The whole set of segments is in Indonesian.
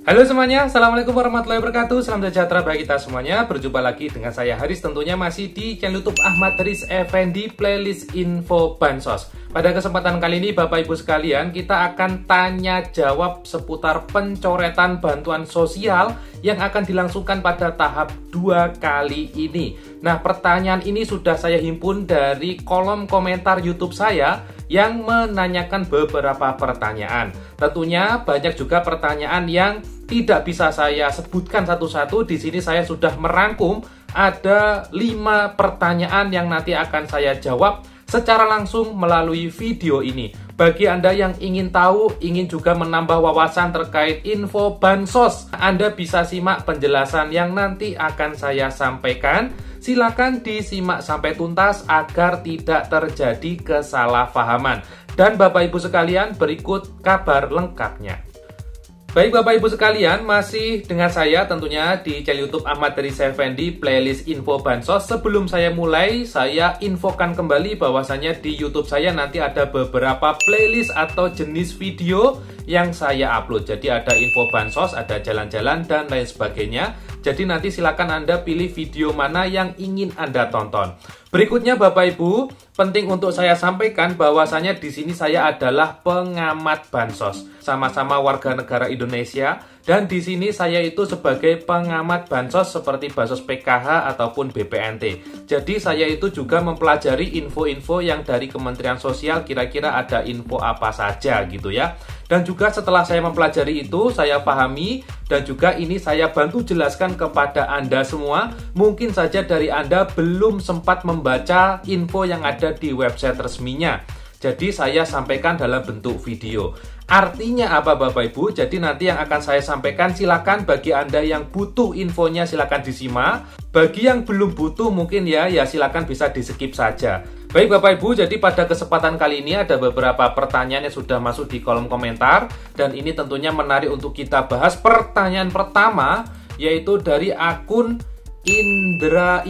Halo semuanya, Assalamualaikum warahmatullahi wabarakatuh. Salam sejahtera bagi kita semuanya. Berjumpa lagi dengan saya Haris, tentunya masih di channel YouTube Ahmad Haris Effendi Playlist Info Bansos. Pada kesempatan kali ini Bapak Ibu sekalian, kita akan tanya jawab seputar pencoretan bantuan sosial yang akan dilangsungkan pada tahap 2 kali ini. Nah, pertanyaan ini sudah saya himpun dari kolom komentar YouTube saya yang menanyakan beberapa pertanyaan. Tentunya banyak juga pertanyaan yang tidak bisa saya sebutkan satu-satu. Di sini saya sudah merangkum ada 5 pertanyaan yang nanti akan saya jawab secara langsung melalui video ini. Bagi Anda yang ingin tahu, ingin juga menambah wawasan terkait info bansos, Anda bisa simak penjelasan yang nanti akan saya sampaikan. Silakan disimak sampai tuntas agar tidak terjadi kesalahpahaman. Dan Bapak Ibu sekalian, berikut kabar lengkapnya. Baik Bapak Ibu sekalian, masih dengan saya tentunya di channel YouTube Ahmad Haris Effendi Playlist Info Bansos. Sebelum saya mulai, saya infokan kembali bahwasanya di YouTube saya nanti ada beberapa playlist atau jenis video yang saya upload. Jadi ada info bansos, ada jalan-jalan dan lain sebagainya. Jadi nanti silakan Anda pilih video mana yang ingin Anda tonton. Berikutnya Bapak Ibu, penting untuk saya sampaikan bahwasanya di sini saya adalah pengamat bansos, sama-sama warga negara Indonesia, dan di sini saya itu sebagai pengamat bansos seperti bansos PKH ataupun BPNT. Jadi saya itu juga mempelajari info-info yang dari Kementerian Sosial, kira-kira ada info apa saja gitu ya. Dan juga setelah saya mempelajari itu, saya pahami dan juga ini saya bantu jelaskan kepada Anda semua. Mungkin saja dari Anda belum sempat membaca info yang ada di website resminya. Jadi saya sampaikan dalam bentuk video. Artinya apa Bapak Ibu? Jadi nanti yang akan saya sampaikan silakan bagi Anda yang butuh infonya silakan disimak. Bagi yang belum butuh mungkin ya silakan bisa di skip saja. Baik Bapak Ibu, jadi pada kesempatan kali ini ada beberapa pertanyaan yang sudah masuk di kolom komentar. Dan ini tentunya menarik untuk kita bahas. Pertanyaan pertama yaitu dari akun Indra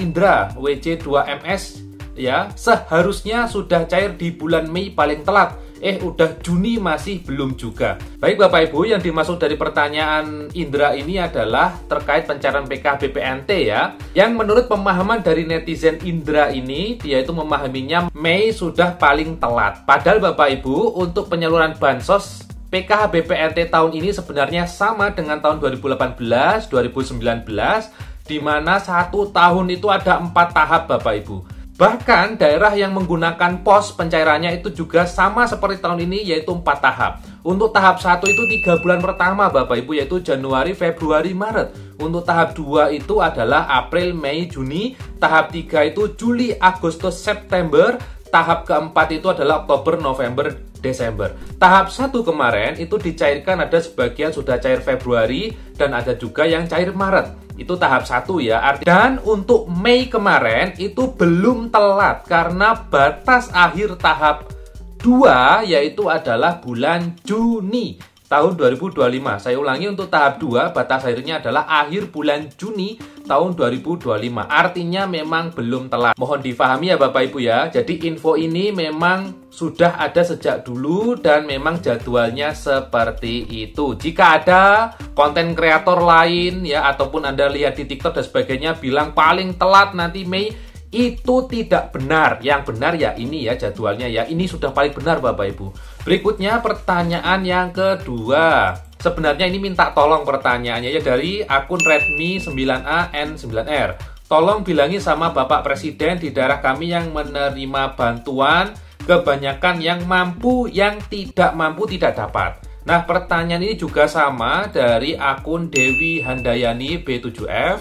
WC2MS. Ya, seharusnya sudah cair di bulan Mei paling telat. Udah Juni masih belum juga. Baik Bapak Ibu, yang dimaksud dari pertanyaan Indra ini adalah terkait pencairan PKH BPNT ya. Yang menurut pemahaman dari netizen Indra ini, dia itu memahaminya Mei sudah paling telat. Padahal Bapak Ibu, untuk penyaluran bansos PKH BPNT tahun ini sebenarnya sama dengan tahun 2018, 2019, di mana 1 tahun itu ada 4 tahap Bapak Ibu. Bahkan daerah yang menggunakan pos pencairannya itu juga sama seperti tahun ini, yaitu 4 tahap. Untuk tahap 1 itu 3 bulan pertama Bapak Ibu, yaitu Januari, Februari, Maret. Untuk tahap 2 itu adalah April, Mei, Juni. Tahap 3 itu Juli, Agustus, September. Tahap keempat itu adalah Oktober, November, Desember. Tahap 1 kemarin itu dicairkan, ada sebagian sudah cair Februari dan ada juga yang cair Maret. Itu tahap 1 ya. Dan untuk Mei kemarin itu belum telat karena batas akhir tahap 2 yaitu adalah bulan Juni tahun 2025. Saya ulangi, untuk tahap 2 batas akhirnya adalah akhir bulan Juni tahun 2025. Artinya memang belum telat. Mohon difahami ya Bapak Ibu ya. Jadi info ini memang sudah ada sejak dulu dan memang jadwalnya seperti itu. Jika ada konten kreator lain ya ataupun Anda lihat di TikTok dan sebagainya bilang paling telat nanti Mei, itu tidak benar. Yang benar ya ini ya jadwalnya ya. Ini sudah paling benar Bapak Ibu. Berikutnya pertanyaan yang kedua. Sebenarnya ini minta tolong pertanyaannya ya dari akun Redmi 9A N9R. Tolong bilangi sama Bapak Presiden di daerah kami yang menerima bantuan, kebanyakan yang mampu, yang tidak mampu tidak dapat. Nah, pertanyaan ini juga sama dari akun Dewi Handayani B7F.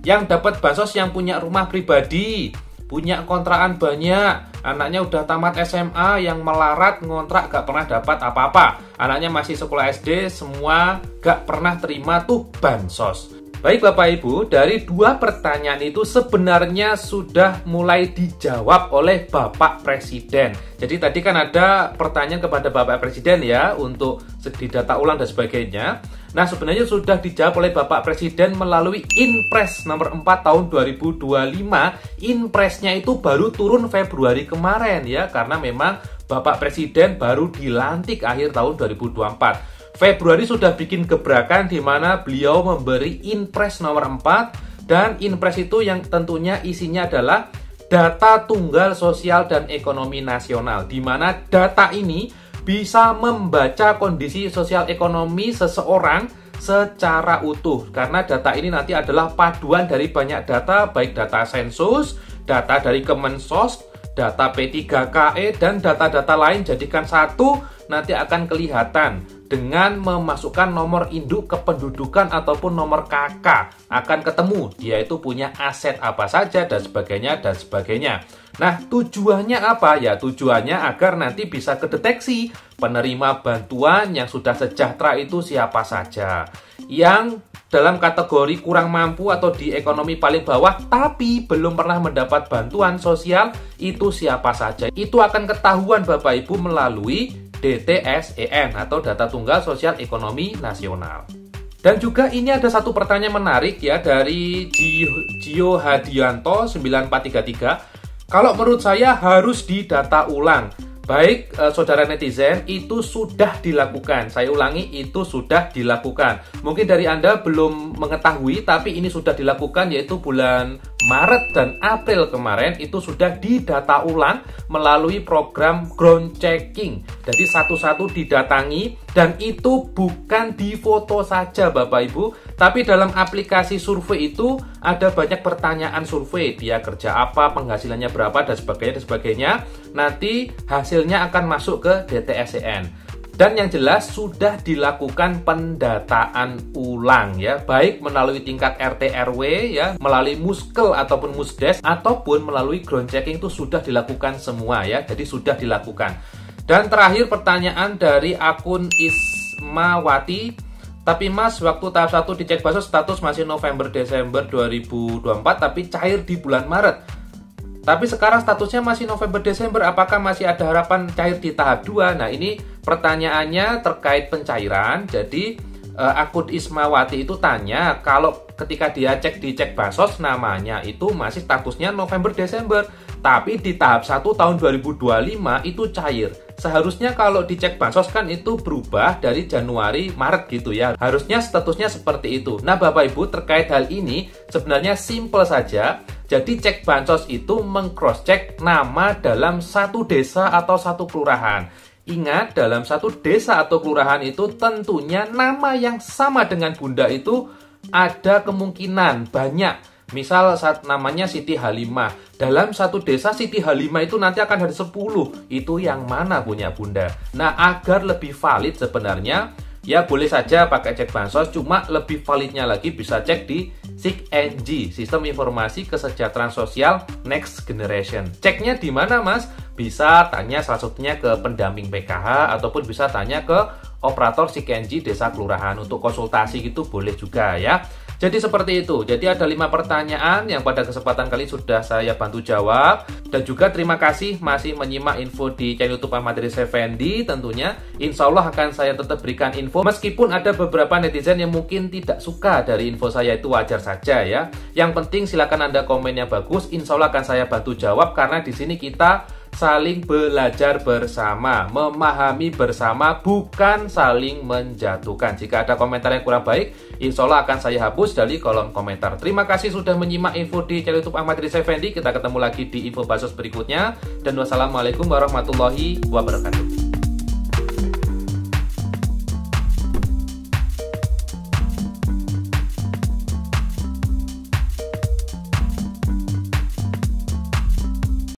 Yang dapat bansos yang punya rumah pribadi, punya kontrakan banyak, anaknya udah tamat SMA, yang melarat ngontrak gak pernah dapat apa-apa, anaknya masih sekolah SD, semua gak pernah terima tuh bansos. Baik Bapak Ibu, dari 2 pertanyaan itu sebenarnya sudah mulai dijawab oleh Bapak Presiden. Jadi tadi kan ada pertanyaan kepada Bapak Presiden ya untuk didata ulang dan sebagainya. Nah, sebenarnya sudah dijawab oleh Bapak Presiden melalui Inpres nomor 4 tahun 2025. Inpresnya itu baru turun Februari kemarin ya, karena memang Bapak Presiden baru dilantik akhir tahun 2024. Februari sudah bikin gebrakan di mana beliau memberi Inpres nomor 4, dan Inpres itu yang tentunya isinya adalah data tunggal sosial dan ekonomi nasional, di mana data ini bisa membaca kondisi sosial ekonomi seseorang secara utuh, karena data ini nanti adalah paduan dari banyak data, baik data sensus, data dari Kemensos, data P3KE, dan data-data lain jadikan satu, nanti akan kelihatan dengan memasukkan nomor induk kependudukan ataupun nomor KK, akan ketemu dia itu punya aset apa saja dan sebagainya dan sebagainya. Nah, tujuannya apa? Ya, tujuannya agar nanti bisa kedeteksi penerima bantuan yang sudah sejahtera itu siapa saja, yang dalam kategori kurang mampu atau di ekonomi paling bawah tapi belum pernah mendapat bantuan sosial itu siapa saja. Itu akan ketahuan Bapak Ibu melalui DTSEN atau Data Tunggal Sosial Ekonomi Nasional. Dan juga ini ada satu pertanyaan menarik ya dari Gio Hadianto 9433. Kalau menurut saya harus didata ulang. Baik, saudara netizen, itu sudah dilakukan. Saya ulangi, itu sudah dilakukan. Mungkin dari Anda belum mengetahui, tapi ini sudah dilakukan, yaitu bulan Maret dan April kemarin itu sudah didata ulang melalui program ground checking. Jadi satu-satu didatangi, dan itu bukan di foto saja Bapak Ibu, tapi dalam aplikasi survei itu ada banyak pertanyaan survei. Dia kerja apa, penghasilannya berapa, dan sebagainya. Nanti hasilnya akan masuk ke DTSEN. Dan yang jelas sudah dilakukan pendataan ulang ya, baik melalui tingkat RT RW ya, melalui Muskel ataupun Musdes, ataupun melalui ground checking itu sudah dilakukan semua ya. Jadi sudah dilakukan. Dan terakhir pertanyaan dari akun Ismawati. Tapi Mas, waktu tahap 1 dicek Bansos status masih November-Desember 2024 tapi cair di bulan Maret. Tapi sekarang statusnya masih November-Desember, apakah masih ada harapan cair di tahap 2? Nah, ini pertanyaannya terkait pencairan. Jadi akun Ismawati itu tanya kalau ketika dia cek di cek Bansos namanya itu masih statusnya November-Desember, tapi di tahap 1 tahun 2025 itu cair. Seharusnya kalau dicek Bansos kan itu berubah dari Januari, Maret gitu ya. Harusnya statusnya seperti itu. Nah Bapak Ibu, terkait hal ini sebenarnya simple saja. Jadi cek Bansos itu meng-cross-check nama dalam satu desa atau satu kelurahan. Ingat, dalam satu desa atau kelurahan itu tentunya nama yang sama dengan Bunda itu ada kemungkinan banyak. Misal saat namanya Siti Halimah, dalam satu desa Siti Halimah itu nanti akan ada 10. Itu yang mana punya Bunda? Nah, agar lebih valid sebenarnya, ya boleh saja pakai cek Bansos, cuma lebih validnya lagi bisa cek di SIKNG, Sistem Informasi Kesejahteraan Sosial Next Generation. Ceknya di mana Mas? Bisa tanya salah satunya ke pendamping PKH, ataupun bisa tanya ke operator SIKNG Desa Kelurahan. Untuk konsultasi gitu boleh juga ya. Jadi seperti itu. Jadi ada 5 pertanyaan yang pada kesempatan kali sudah saya bantu jawab. Dan juga terima kasih masih menyimak info di channel YouTube Ahmad Riz Effendi tentunya. Insya Allah akan saya tetap berikan info. Meskipun ada beberapa netizen yang mungkin tidak suka dari info saya, itu wajar saja ya. Yang penting silakan Anda komen yang bagus. Insya Allah akan saya bantu jawab, karena di sini kita saling belajar bersama, memahami bersama, bukan saling menjatuhkan. Jika ada komentar yang kurang baik, insya Allah akan saya hapus dari kolom komentar. Terima kasih sudah menyimak info di channel YouTube Ahmad Riz Effendi. Kita ketemu lagi di info Bansos berikutnya. Dan wassalamualaikum warahmatullahi wabarakatuh.